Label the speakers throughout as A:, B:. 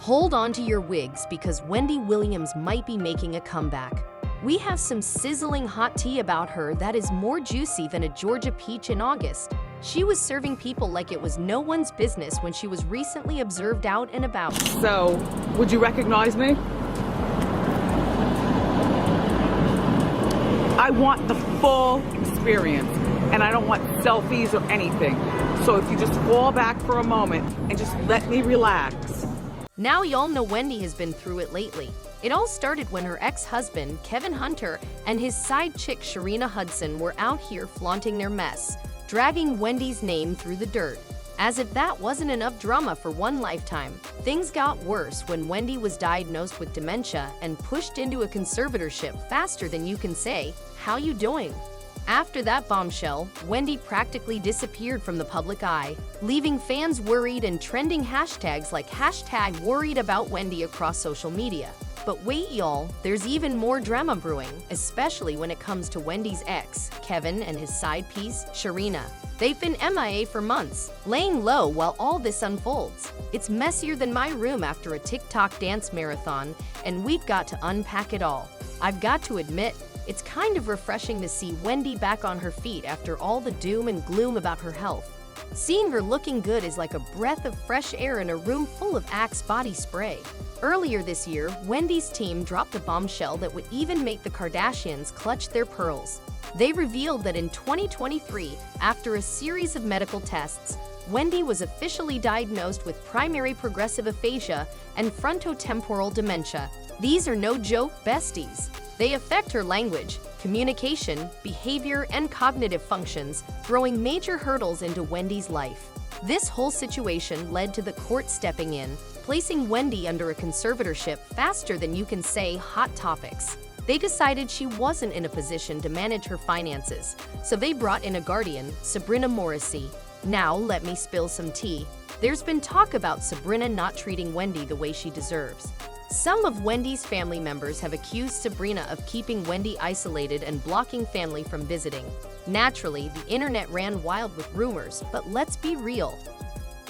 A: Hold on to your wigs because Wendy Williams might be making a comeback. We have some sizzling hot tea about her that is more juicy than a Georgia peach in August. She was serving people like it was no one's business when she was recently observed out and about.
B: So, would you recognize me? I want the full experience, and I don't want selfies or anything. So if you just fall back for a moment and just let me relax.
A: Now y'all know Wendy has been through it lately. It all started when her ex-husband, Kevin Hunter, and his side chick, Sharina Hudson, were out here flaunting their mess, dragging Wendy's name through the dirt. As if that wasn't enough drama for one lifetime, things got worse when Wendy was diagnosed with dementia and pushed into a conservatorship faster than you can say, "How you doing?" After that bombshell, Wendy practically disappeared from the public eye, leaving fans worried and trending hashtags like #WorriedAboutWendy across social media. But wait y'all, there's even more drama brewing, especially when it comes to Wendy's ex, Kevin, and his side piece, Sharina. They've been MIA for months, laying low while all this unfolds. It's messier than my room after a TikTok dance marathon, and we've got to unpack it all. I've got to admit, it's kind of refreshing to see Wendy back on her feet after all the doom and gloom about her health. Seeing her looking good is like a breath of fresh air in a room full of Axe body spray. Earlier this year, Wendy's team dropped a bombshell that would even make the Kardashians clutch their pearls. They revealed that in 2023, after a series of medical tests, Wendy was officially diagnosed with primary progressive aphasia and frontotemporal dementia. These are no joke besties. They affect her language, communication, behavior, and cognitive functions, throwing major hurdles into Wendy's life. This whole situation led to the court stepping in, placing Wendy under a conservatorship faster than you can say hot topics. They decided she wasn't in a position to manage her finances, so they brought in a guardian, Sabrina Morrissey. Now let me spill some tea. There's been talk about Sabrina not treating Wendy the way she deserves. Some of Wendy's family members have accused Sabrina of keeping Wendy isolated and blocking family from visiting. Naturally, the internet ran wild with rumors, but let's be real.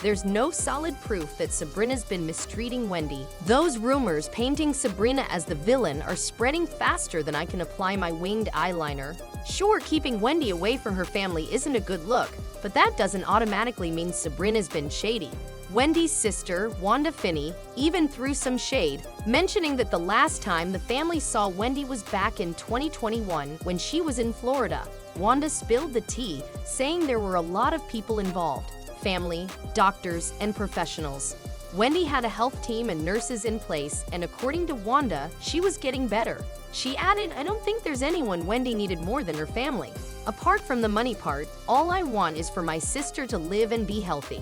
A: There's no solid proof that Sabrina's been mistreating Wendy. Those rumors painting Sabrina as the villain are spreading faster than I can apply my winged eyeliner. Sure, keeping Wendy away from her family isn't a good look, but that doesn't automatically mean Sabrina's been shady. Wendy's sister, Wanda Finney, even threw some shade, mentioning that the last time the family saw Wendy was back in 2021 when she was in Florida. Wanda spilled the tea, saying there were a lot of people involved: family, doctors, and professionals. Wendy had a health team and nurses in place, and according to Wanda, she was getting better. She added, "I don't think there's anyone Wendy needed more than her family. Apart from the money part, all I want is for my sister to live and be healthy."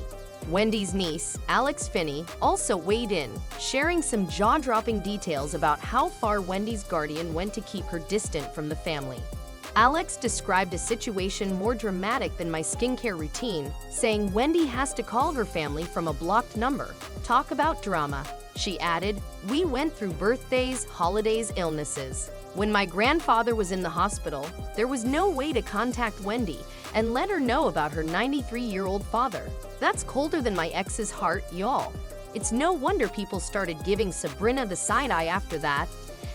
A: Wendy's niece, Alex Finney, also weighed in, sharing some jaw-dropping details about how far Wendy's guardian went to keep her distant from the family. Alex described a situation more dramatic than my skincare routine, saying Wendy has to call her family from a blocked number. Talk about drama. She added, "We went through birthdays, holidays, illnesses. When my grandfather was in the hospital, there was no way to contact Wendy and let her know about her 93-year-old father. That's colder than my ex's heart, y'all." It's no wonder people started giving Sabrina the side eye after that,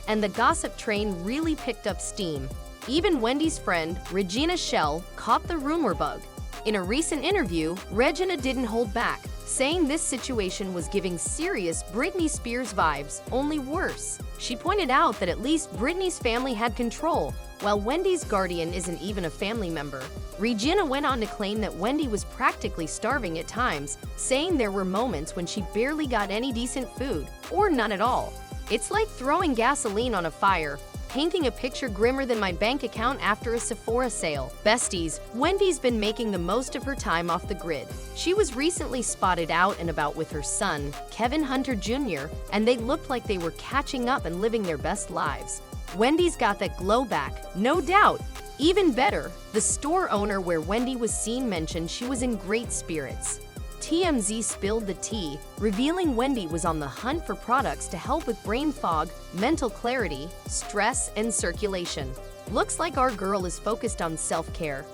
A: and the gossip train really picked up steam. Even Wendy's friend, Regina Shell, caught the rumor bug. In a recent interview, Regina didn't hold back, saying this situation was giving serious Britney Spears vibes, only worse. She pointed out that at least Britney's family had control, while Wendy's guardian isn't even a family member. Regina went on to claim that Wendy was practically starving at times, saying there were moments when she barely got any decent food, or none at all. "It's like throwing gasoline on a fire, painting a picture grimmer than my bank account after a Sephora sale." Besties, Wendy's been making the most of her time off the grid. She was recently spotted out and about with her son, Kevin Hunter Jr., and they looked like they were catching up and living their best lives. Wendy's got that glow back, no doubt. Even better, the store owner where Wendy was seen mentioned she was in great spirits. TMZ spilled the tea, revealing Wendy was on the hunt for products to help with brain fog, mental clarity, stress, and circulation. Looks like our girl is focused on self-care.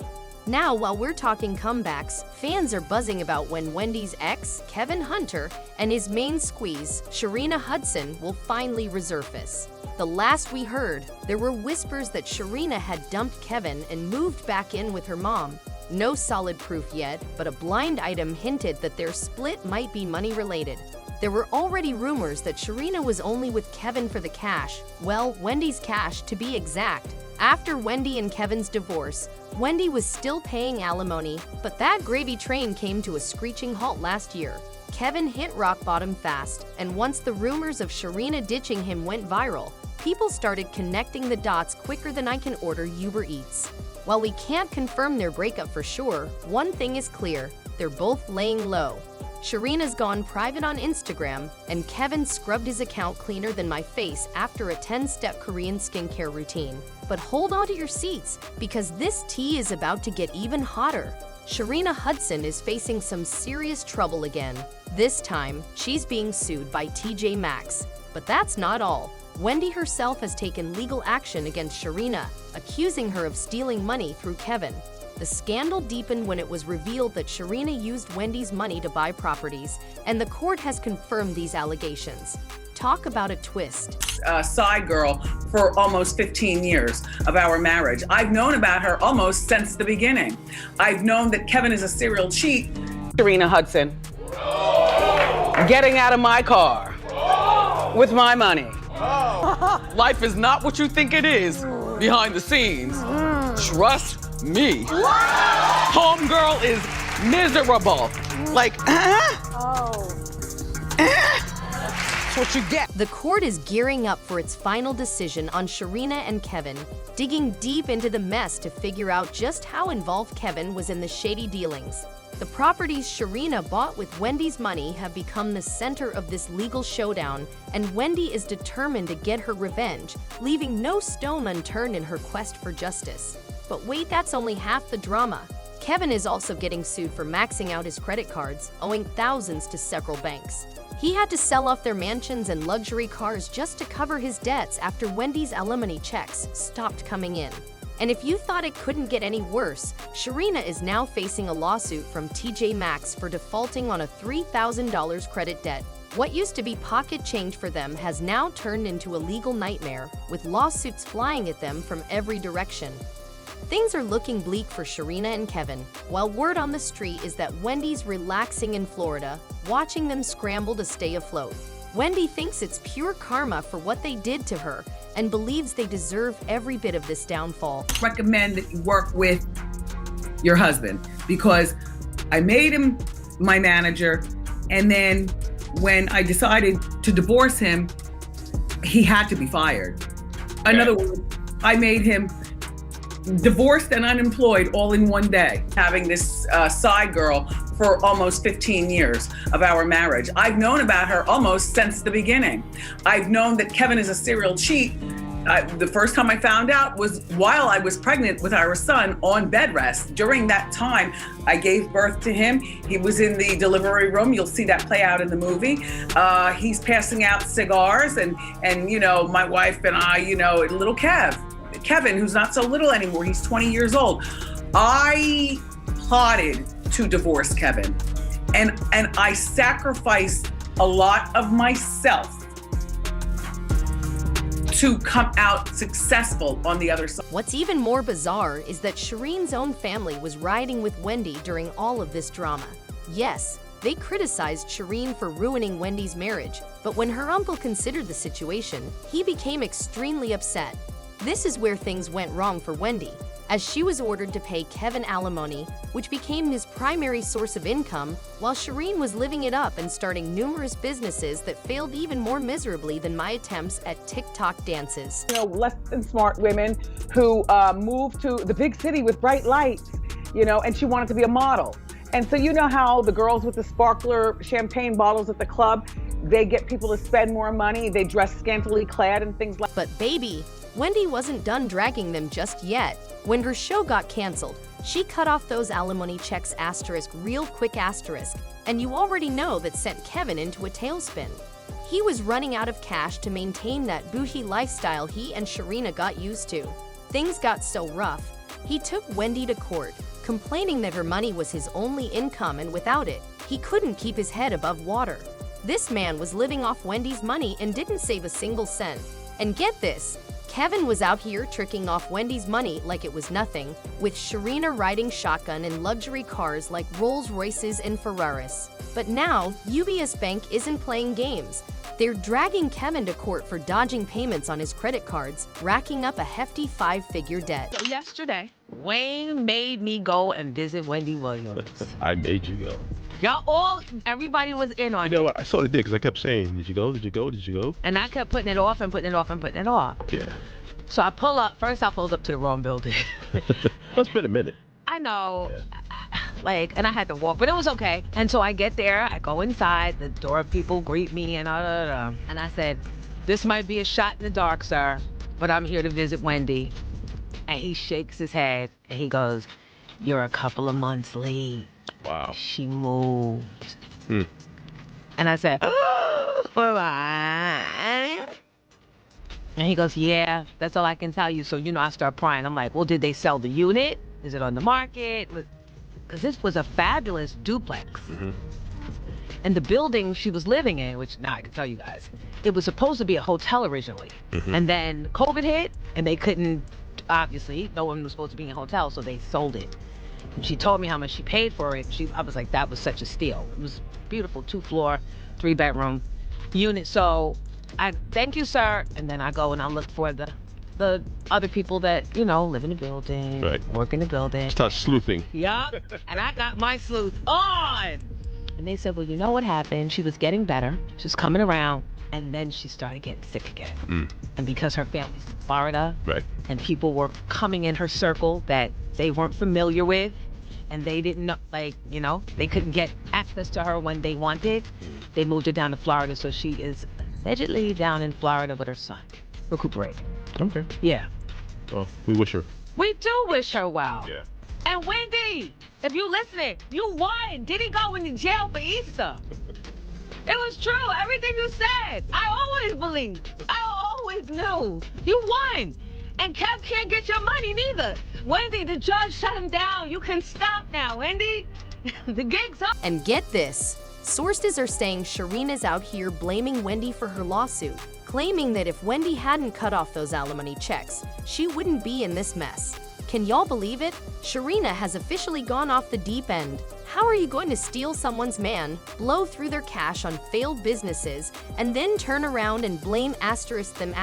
A: Now, while we're talking comebacks, fans are buzzing about when Wendy's ex, Kevin Hunter, and his main squeeze, Sharina Hudson, will finally resurface. The last we heard, there were whispers that Sharina had dumped Kevin and moved back in with her mom. No solid proof yet, but a blind item hinted that their split might be money-related. There were already rumors that Sharina was only with Kevin for the cash. Well, Wendy's cash, to be exact. After Wendy and Kevin's divorce, Wendy was still paying alimony, but that gravy train came to a screeching halt last year. Kevin hit rock bottom fast, and once the rumors of Sharina ditching him went viral, people started connecting the dots quicker than I can order Uber Eats. While we can't confirm their breakup for sure, one thing is clear: they're both laying low. Sharina's gone private on Instagram, and Kevin scrubbed his account cleaner than my face after a 10-step Korean skincare routine. But hold on to your seats, because this tea is about to get even hotter. Sharina Hudson is facing some serious trouble again. This time, she's being sued by TJ Maxx. But that's not all. Wendy herself has taken legal action against Sharina, accusing her of stealing money through Kevin. The scandal deepened when it was revealed that Sharina used Wendy's money to buy properties, and the court has confirmed these allegations. Talk about a twist.
B: Side girl for almost 15 years of our marriage. I've known about her almost since the beginning. I've known that Kevin is a serial cheat. Sharina Hudson, getting out of my car with my money. Life is not what you think it is behind the scenes. Trust me. Homegirl is miserable. Like, that's what you get.
A: The court is gearing up for its final decision on Sharina and Kevin, digging deep into the mess to figure out just how involved Kevin was in the shady dealings. The properties Sharina bought with Wendy's money have become the center of this legal showdown, and Wendy is determined to get her revenge, leaving no stone unturned in her quest for justice. But wait, that's only half the drama. Kevin is also getting sued for maxing out his credit cards, owing thousands to several banks. He had to sell off their mansions and luxury cars just to cover his debts after Wendy's alimony checks stopped coming in. And if you thought it couldn't get any worse, Sharina is now facing a lawsuit from TJ Maxx for defaulting on a $3,000 credit debt. What used to be pocket change for them has now turned into a legal nightmare, with lawsuits flying at them from every direction. Things are looking bleak for Sharina and Kevin, while word on the street is that Wendy's relaxing in Florida, watching them scramble to stay afloat. Wendy thinks it's pure karma for what they did to her and believes they deserve every bit of this downfall.
B: Recommend that you work with your husband, because I made him my manager, and then when I decided to divorce him, he had to be fired. In other words, I made him divorced and unemployed all in one day, having this side girl for almost 15 years of our marriage. I've known about her almost since the beginning. I've known that Kevin is a serial cheat. The first time I found out was while I was pregnant with our son on bed rest. During that time, I gave birth to him. He was in the delivery room. You'll see that play out in the movie. He's passing out cigars, and you know, my wife and I, you know, little Kevin, who's not so little anymore, he's 20 years old. I plotted to divorce Kevin, and I sacrificed a lot of myself to come out successful on the other side.
A: What's even more bizarre is that Shireen's own family was riding with Wendy during all of this drama. Yes, they criticized Shireen for ruining Wendy's marriage, but when her uncle considered the situation, he became extremely upset. This is where things went wrong for Wendy, as she was ordered to pay Kevin alimony, which became his primary source of income, while Shireen was living it up and starting numerous businesses that failed even more miserably than my attempts at TikTok dances.
B: You know, less than smart women who moved to the big city with bright lights, you know, and she wanted to be a model. And so you know how the girls with the sparkler champagne bottles at the club, they get people to spend more money, they dress scantily clad and things like that.
A: But baby, Wendy wasn't done dragging them just yet. When her show got canceled, she cut off those alimony checks real quick, and you already know that sent Kevin into a tailspin. He was running out of cash to maintain that bougie lifestyle he and Sharina got used to. Things got so rough, he took Wendy to court, complaining that her money was his only income and without it, he couldn't keep his head above water. This man was living off Wendy's money and didn't save a single cent. And get this, Kevin was out here tricking off Wendy's money like it was nothing, with Sharina riding shotgun in luxury cars like Rolls Royces and Ferraris. But now, UBS Bank isn't playing games. They're dragging Kevin to court for dodging payments on his credit cards, racking up a hefty 5-figure debt.
C: So yesterday, Wayne made me go and visit Wendy Williams.
D: I made you go.
C: Everybody was in on
D: You know
C: it.
D: what? I sort of did because I kept saying, did you go? Did you go? Did you go?
C: And I kept putting it off and putting it off and putting it off.
D: Yeah.
C: So I pull up. First, I pulled up to the wrong building.
D: It's been a minute.
C: I know.
D: Yeah.
C: And I had to walk, but it was okay. And so I get there, I go inside, the door people greet me and and I said, this might be a shot in the dark, sir, but I'm here to visit Wendy. And he shakes his head and he goes, you're a couple of months late.
D: Wow.
C: She moved.
D: Hmm.
C: And I said, oh, why? And he goes, yeah, that's all I can tell you. So, I start prying. I'm like, well, did they sell the unit? Is it on the market? Because this was a fabulous duplex.
D: Mm-hmm.
C: And the building she was living in, which now I can tell you guys, it was supposed to be a hotel originally.
D: Mm-hmm.
C: And then COVID hit and they couldn't, obviously, no one was supposed to be in a hotel, so they sold it. And she told me how much she paid for it. I was like, that was such a steal. It was beautiful, 2-floor, 3-bedroom unit. So I thank you, sir. And then I go and I look for the other people that, live in the building,
D: Right.
C: work in the building.
D: Start sleuthing.
C: Yup. And I got my sleuth on. And they said, well, you know what happened? She was getting better. She was coming around. And then she started getting sick again.
D: Mm.
C: And because her family's in Florida,
D: Right.
C: and people were coming in her circle that they weren't familiar with, and they didn't know, they couldn't get access to her when they wanted, they moved her down to Florida. So she is allegedly down in Florida with her son, recuperating.
D: Okay.
C: Yeah.
D: Well, we wish her.
C: We do wish her well.
D: Yeah.
C: And Wendy, if you listening, you won. Did he go into jail for Easter? It was true, everything you said. I always believed. I always knew. You won. And Kev can't get your money neither. Wendy, the judge shut him down. You can stop now, Wendy. The gig's up.
A: And get this, sources are saying Sharina's out here blaming Wendy for her lawsuit, claiming that if Wendy hadn't cut off those alimony checks, she wouldn't be in this mess. Can y'all believe it? Sharina has officially gone off the deep end. How are you going to steal someone's man, blow through their cash on failed businesses, and then turn around and blame them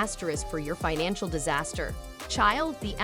A: for your financial disaster? Child, the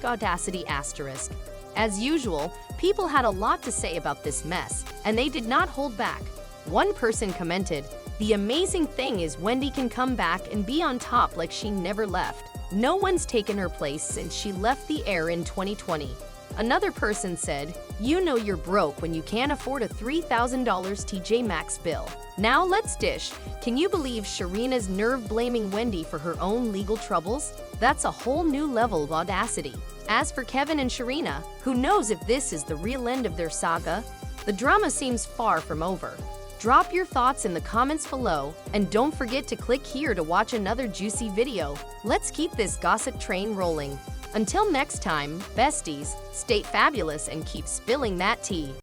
A: audacity asterisk. As usual, people had a lot to say about this mess, and they did not hold back. One person commented, "The amazing thing is Wendy can come back and be on top like she never left. No one's taken her place since she left the air in 2020. Another person said, "You know you're broke when you can't afford a $3,000 TJ Maxx bill." Now let's dish. Can you believe Sharina's nerve blaming Wendy for her own legal troubles? That's a whole new level of audacity. As for Kevin and Sharina, who knows if this is the real end of their saga? The drama seems far from over. Drop your thoughts in the comments below, and don't forget to click here to watch another juicy video. Let's keep this gossip train rolling. Until next time, besties, stay fabulous and keep spilling that tea.